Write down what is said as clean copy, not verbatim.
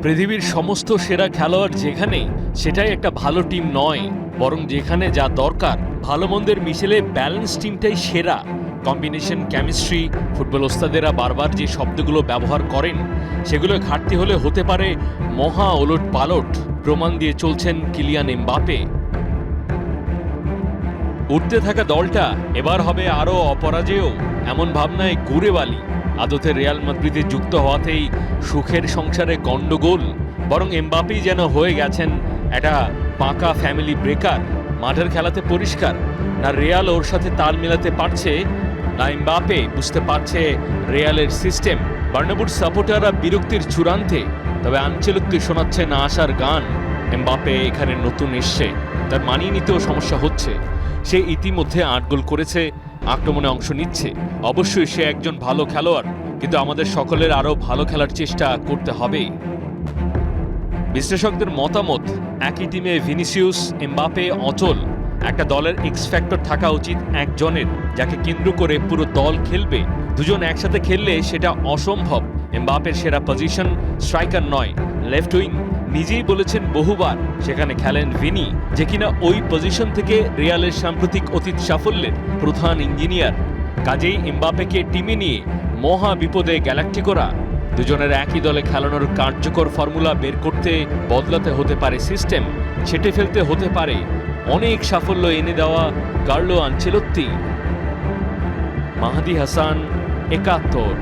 পৃথিবীর সমস্ত সেরা খেলোয়াড় যেখানে, সেটাই একটা ভালো টিম নয়, বরং যেখানে যা দরকার ভালো মন্দের মিশেলে ব্যালেন্স টিমটাই সেরা। কম্বিনেশন, কেমিস্ট্রি, ফুটবল ওস্তাদেরা বারবার যে শব্দগুলো ব্যবহার করেন সেগুলো ঘাটতি হলে হতে পারে মহা ওলট পালট, প্রমাণ দিয়ে চলছেন কিলিয়ান এমবাপে। উঠতে থাকা দলটা এবার হবে আরও অপরাজেয়, এমন ভাবনায় গুরেবালি। আদতে রিয়াল মাদ্রিদে যুক্ত হওয়াতেই সুখের সংসারে গন্ডগোল, বরং এমবাপেই যেন হয়ে গেছেন একটা পাকা ফ্যামিলি ব্রেকার। মাঠের খেলাতে পরিষ্কার, না রিয়াল ওর সাথে তাল মেলাতে পারছে, না এমবাপে বুঝতে পারছে রিয়ালের সিস্টেম। বার্নাব্যুর সাপোর্টাররা বিরক্তির চূড়ান্তে, তবে আনচেলত্তি শোনাচ্ছে না আসার গান। এমবাপে এখানে নতুন এসছে, তার মানিয়ে নিতেও সমস্যা হচ্ছে। সে ইতিমধ্যে ৮ গোল করেছে, আক্রমণে অংশ নিচ্ছে। অবশ্যই সে একজন ভালো খেলোয়াড়, কিন্তু আমাদের সকলের আরও ভালো খেলার চেষ্টা করতে হবে। বিশ্লেষকদের মতামত, একই টিমে ভিনিসিয়াস, এমবাপে অচল। একটা দলের এক্স ফ্যাক্টর থাকা উচিত একজনের, যাকে কেন্দ্র করে পুরো দল খেলবে। দুজন একসাথে খেললে সেটা অসম্ভব। এমবাপের সেরা পজিশন স্ট্রাইকার নয়, লেফট উইং। নিজেই বলেছেন বহুবার সেখানে খেলেন ভিনি, যে কিনা ওই পজিশন থেকে রিয়ালের সাম্প্রতিক অতীত সাফল্যের প্রধান ইঞ্জিনিয়ার। কাজেই এমবাপেকে টিমে নিয়ে মহা বিপদে গ্যালাক্টিকোরা। দুজনের একই দলে খেলানোর কার্যকর ফর্মুলা বের করতে বদলাতে হতে পারে সিস্টেম, ছেটে ফেলতে হতে পারে অনেক সাফল্য এনে দেওয়া কার্লো আনচেলত্তি। মাহদি হাসান, ৭১।